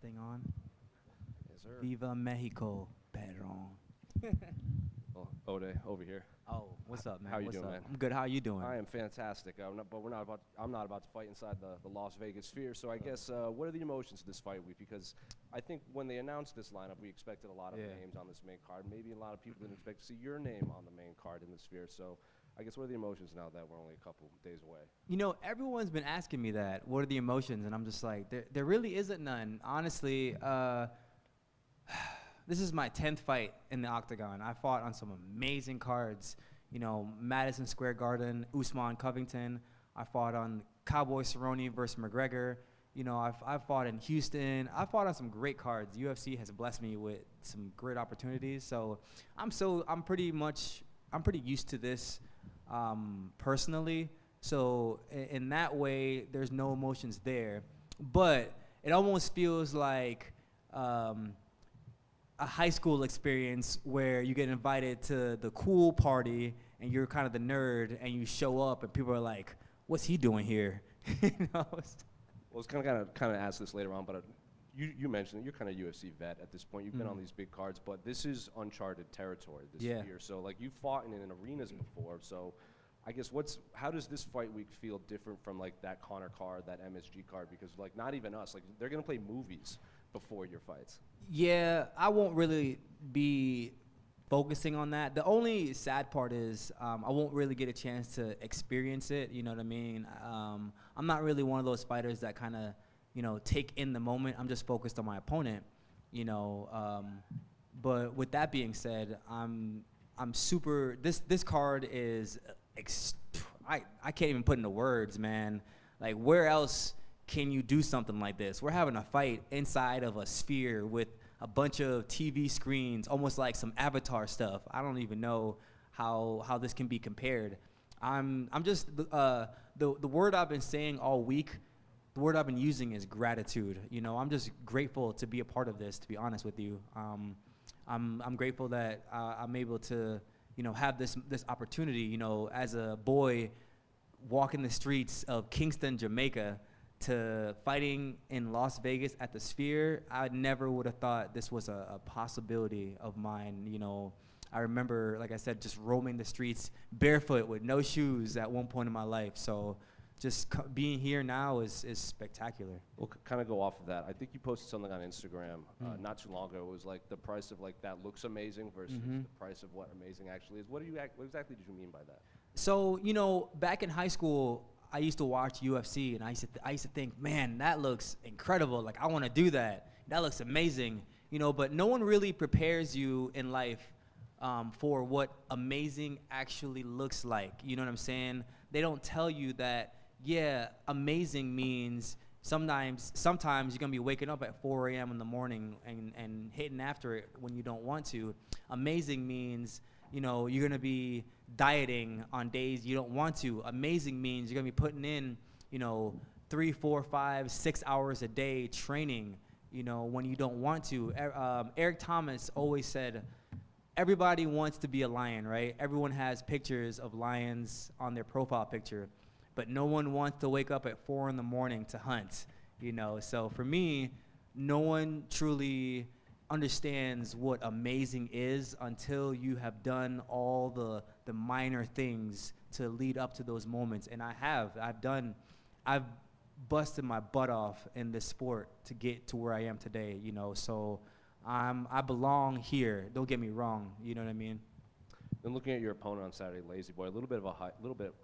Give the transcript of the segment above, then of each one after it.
thing on? Yes, sir. Viva Mexico, Pedron. Well, Ode, over here. Oh, what's up, man? How you What's doing, up? man? I'm good. How you doing? I am fantastic. I'm not about to fight inside the Las Vegas Sphere. So I guess what are the emotions of this fight week? Because I think when they announced this lineup, we expected a lot of names on this main card. Maybe a lot of people didn't expect to see your name on the main card in the Sphere. So I guess what are the emotions now that we're only a couple days away? You know, everyone's been asking me that. What are the emotions? And I'm just like, there really isn't none. Honestly, this is my 10th fight in the octagon. I fought on some amazing cards. You know, Madison Square Garden, Usman Covington. I fought on Cowboy Cerrone versus McGregor. You know, I've fought in Houston. I fought on some great cards. UFC has blessed me with some great opportunities. So I'm pretty used to this personally. So in that way, there's no emotions there. But it almost feels like a high school experience where you get invited to the cool party and you're kind of the nerd and you show up and people are like, what's he doing here? You know? Well, it's kind of ask this later on, but you mentioned that you're kind of UFC vet at this point. You've been on these big cards, but this is uncharted territory this year. So like you fought in arenas before. So I guess how does this fight week feel different from like that Conor card, that MSG card? Because like not even us, like they're gonna play movies before your fights. Yeah, I won't really be focusing on that. The only sad part is I won't really get a chance to experience it. You know what I mean? I'm not really one of those fighters that kind of, you know, take in the moment. I'm just focused on my opponent. You know, but with that being said, I'm super. This card is I can't even put into words, man. Like where else can you do something like this? We're having a fight inside of a sphere with a bunch of TV screens, almost like some Avatar stuff. I don't even know how this can be compared. I'm just the word I've been saying all week. The word I've been using is gratitude. You know, I'm just grateful to be a part of this. To be honest with you, I'm grateful that I'm able to, you know, have this opportunity. You know, as a boy, walking the streets of Kingston, Jamaica, to fighting in Las Vegas at the Sphere, I never would have thought this was a possibility of mine. You know, I remember, like I said, just roaming the streets barefoot with no shoes at one point in my life. So just being here now is spectacular. We'll kind of go off of that. I think you posted something on Instagram not too long ago. It was like the price of like that looks amazing versus the price of what amazing actually is. What exactly did you mean by that? So, you know, back in high school, I used to watch UFC, and I used to think, man, that looks incredible. Like, I want to do that. That looks amazing. You know, but no one really prepares you in life for what amazing actually looks like. You know what I'm saying? They don't tell you that, yeah, amazing means sometimes you're going to be waking up at 4 a.m. in the morning and hitting after it when you don't want to. Amazing means, you know, you're going to be dieting on days you don't want to. Amazing means you're going to be putting in, you know, 3, 4, 5, 6 hours a day training, you know, when you don't want to. Eric Thomas always said, everybody wants to be a lion, right? Everyone has pictures of lions on their profile picture, but no one wants to wake up at 4 in the morning to hunt, you know? So for me, no one truly understands what amazing is until you have done all the minor things to lead up to those moments. And I've busted my butt off in this sport to get to where I am today, you know. So I belong here. Don't get me wrong, you know what I mean? Then looking at your opponent on Saturday, Lazy Boy, a little bit of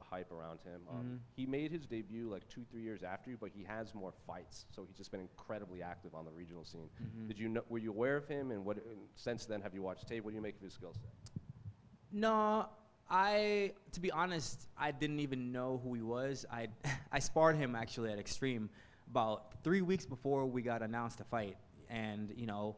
hype around him. He made his debut like 2-3 years after you, but he has more fights, so he's just been incredibly active on the regional scene. Were you aware of him, and since then have you watched tape? What do you make of his skill set? No, to be honest, I didn't even know who he was. I sparred him actually at Extreme about 3 weeks before we got announced to fight, and you know.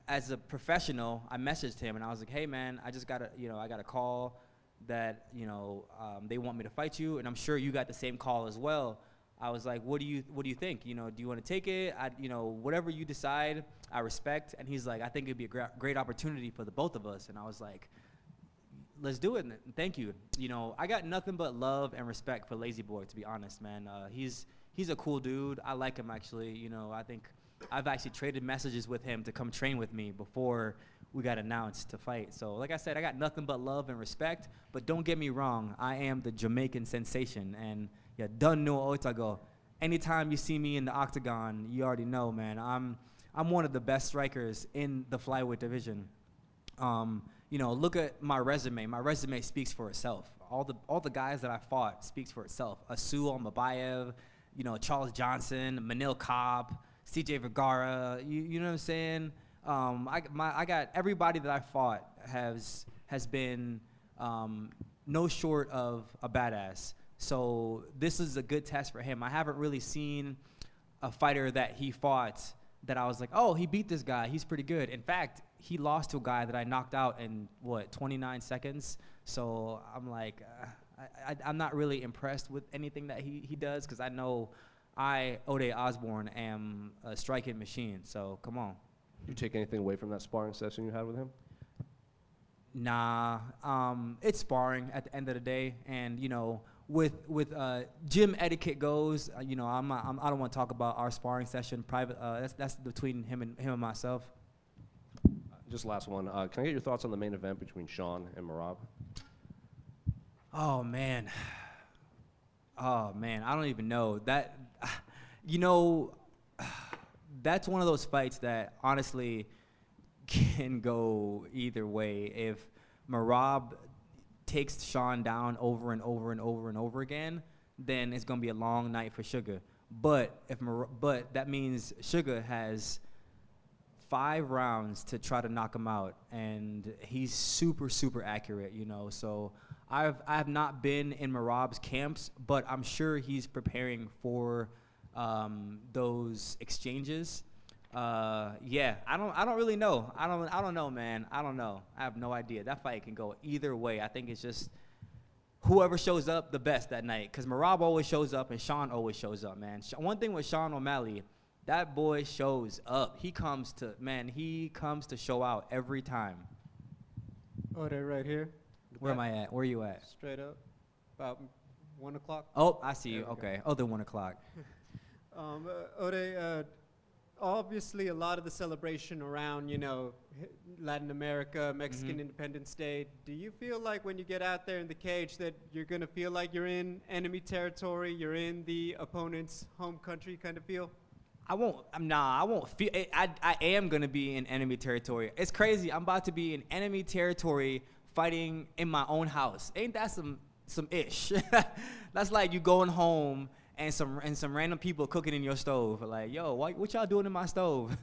As a professional, I messaged him and I was like, "Hey, man, I got a call that, you know, they want me to fight you, and I'm sure you got the same call as well." I was like, "What do you think? You know, do you want to take it? You know, whatever you decide, I respect." And he's like, "I think it'd be a great opportunity for the both of us." And I was like, "Let's do it. Thank you." You know, I got nothing but love and respect for Lazy Boy, to be honest, man. He's he's a cool dude. I like him, actually. You know, I think I've actually traded messages with him to come train with me before we got announced to fight. So, like I said, I got nothing but love and respect. But don't get me wrong, I am the Jamaican sensation. And yeah, done no otago. Anytime you see me in the octagon, you already know, man. I'm one of the best strikers in the flyweight division. You know, look at my resume. My resume speaks for itself. All the guys that I fought speaks for itself. Asu Almabayev, you know, Charles Johnson, Manil Cobb, CJ Vergara. You know what I'm saying? I got everybody that I fought has been no short of a badass. So this is a good test for him. I haven't really seen a fighter that he fought that I was like, oh, he beat this guy. He's pretty good. In fact, he lost to a guy that I knocked out in, 29 seconds. So I'm like, I'm not really impressed with anything that he does, because I know Ode Osbourne, am a striking machine. So come on. Did you take anything away from that sparring session you had with him? Nah, it's sparring at the end of the day, and you know, with gym etiquette goes, you know, I don't want to talk about our sparring session private. That's between him and myself. Just last one. Can I get your thoughts on the main event between Sean and Merab? Oh man, I don't even know that. You know, that's one of those fights that honestly can go either way. If Merab takes Sean down over and over and over and over again, then it's gonna be a long night for Sugar. But that means Sugar has 5 rounds to try to knock him out, and he's super accurate, you know. So I've not been in Merab's camps, but I'm sure he's preparing for those exchanges. Yeah, I don't really know. I don't know, man. I don't know. I have no idea. That fight can go either way. I think it's just whoever shows up the best that night, because Merab always shows up and Sean always shows up, man. One thing with Sean O'Malley, that boy shows up. He comes to show out every time. Oh, they're right here. Where am I at? Where are you at? Straight up. About 1 o'clock. Oh, I see you. Okay. Oh, they're 1 o'clock. Ode, obviously a lot of the celebration around, you know, Latin America, Mexican Independence Day. Do you feel like when you get out there in the cage that you're going to feel like you're in enemy territory, you're in the opponent's home country kind of feel? I won't feel it. I am going to be in enemy territory. It's crazy. I'm about to be in enemy territory fighting in my own house. Ain't that some ish? That's like you going home and some random people cooking in your stove. Like, yo, what y'all doing in my stove?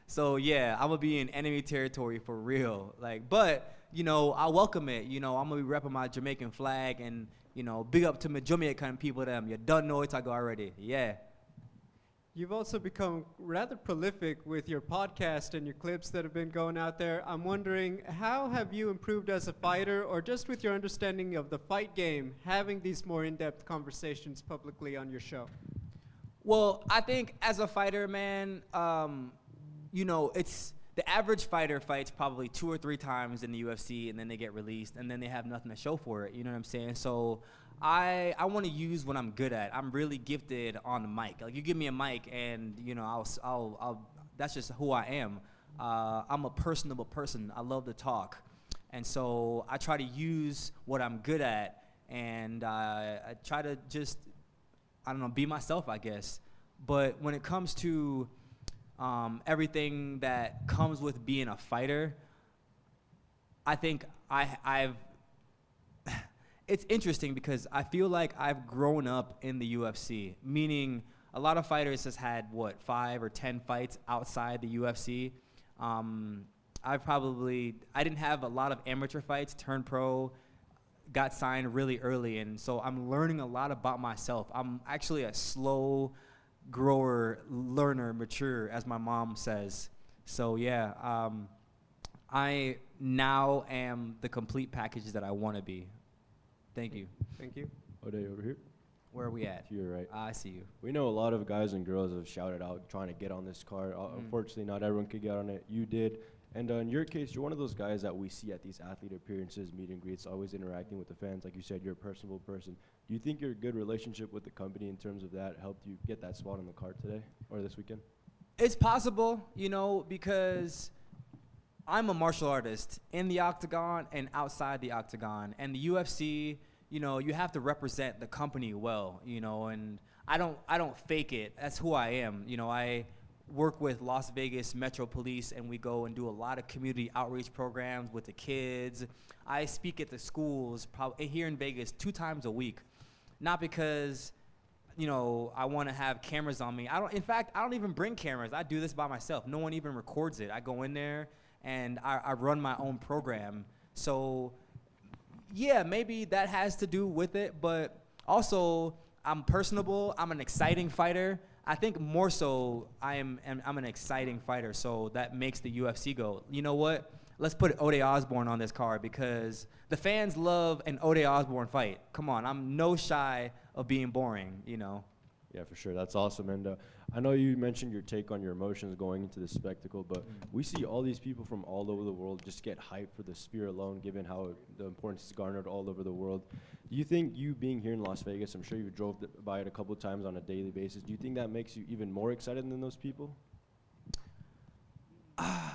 So yeah, I'm gonna be in enemy territory for real. Like, but you know, I welcome it. You know, I'm gonna be repping my Jamaican flag, and you know, big up to my Jamaican people. Them, you done know it I go already. Yeah. You've also become rather prolific with your podcast and your clips that have been going out there. I'm wondering, how have you improved as a fighter, or just with your understanding of the fight game, having these more in-depth conversations publicly on your show? Well, I think as a fighter, man, you know, it's the average fighter fights probably 2 or 3 times in the UFC, and then they get released, and then they have nothing to show for it. You know what I'm saying? So I want to use what I'm good at. I'm really gifted on the mic. Like, you give me a mic, and you know, I'll that's just who I am. I'm a personable person. I love to talk, and so I try to use what I'm good at, and I try to just, I don't know, be myself, I guess. But when it comes to everything that comes with being a fighter, I think I've it's interesting because I feel like I've grown up in the UFC, meaning a lot of fighters has had, 5 or 10 fights outside the UFC. I didn't have a lot of amateur fights, turned pro, got signed really early, and so I'm learning a lot about myself. I'm actually a slow grower, learner, mature, as my mom says. So yeah, I now am the complete package that I want to be. Thank you. Thank you. Ode, over here. Where are we at? To your right. I see you. We know a lot of guys and girls have shouted out trying to get on this card. Unfortunately, not everyone could get on it. You did. And in your case, you're one of those guys that we see at these athlete appearances, meet and greets, always interacting with the fans. Like you said, you're a personable person. Do you think your good relationship with the company in terms of that helped you get that spot on the card today or this weekend? It's possible, you know, because I'm a martial artist in the octagon and outside the octagon. And the UFC, you know, you have to represent the company well, you know, and I don't fake it. That's who I am. You know, I work with Las Vegas Metro Police, and we go and do a lot of community outreach programs with the kids. I speak at the schools probably here in Vegas 2 times a week, not because, you know, I want to have cameras on me. In fact, I don't even bring cameras. I do this by myself. No one even records it. I go in there and I run my own program. So yeah, maybe that has to do with it, but also I'm personable. I'm an exciting fighter. I think more so I'm an exciting fighter, so that makes the UFC go, you know what? Let's put Ode Osbourne on this card because the fans love an Ode Osbourne fight. Come on, I'm no shy of being boring, you know. Yeah, for sure. That's awesome. And I know you mentioned your take on your emotions going into the spectacle, but we see all these people from all over the world just get hyped for the sphere alone, given how the importance is garnered all over the world. Do you think you being here in Las Vegas, I'm sure you drove by it a couple of times on a daily basis, do you think that makes you even more excited than those people?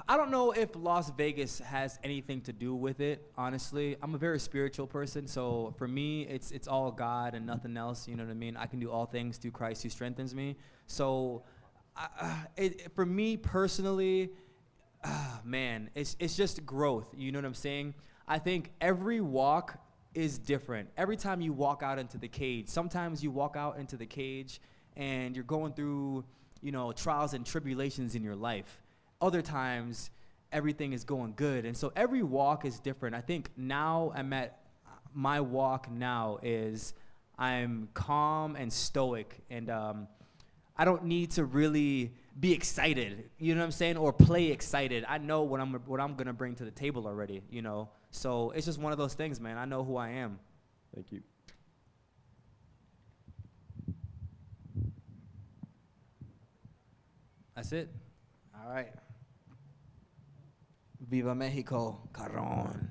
I don't know if Las Vegas has anything to do with it, honestly. I'm a very spiritual person, so for me, it's all God and nothing else, you know what I mean? I can do all things through Christ who strengthens me. So for me personally, man, it's just growth, you know what I'm saying? I think every walk is different. Every time you walk out into the cage, sometimes you walk out into the cage and you're going through, you know, trials and tribulations in your life. Other times, everything is going good. And so every walk is different. I think now my walk now is I'm calm and stoic. And I don't need to really be excited, you know what I'm saying, or play excited. I know what I'm going to bring to the table already, you know. So it's just one of those things, man. I know who I am. Thank you. That's it. All right. Viva Mexico, Carron.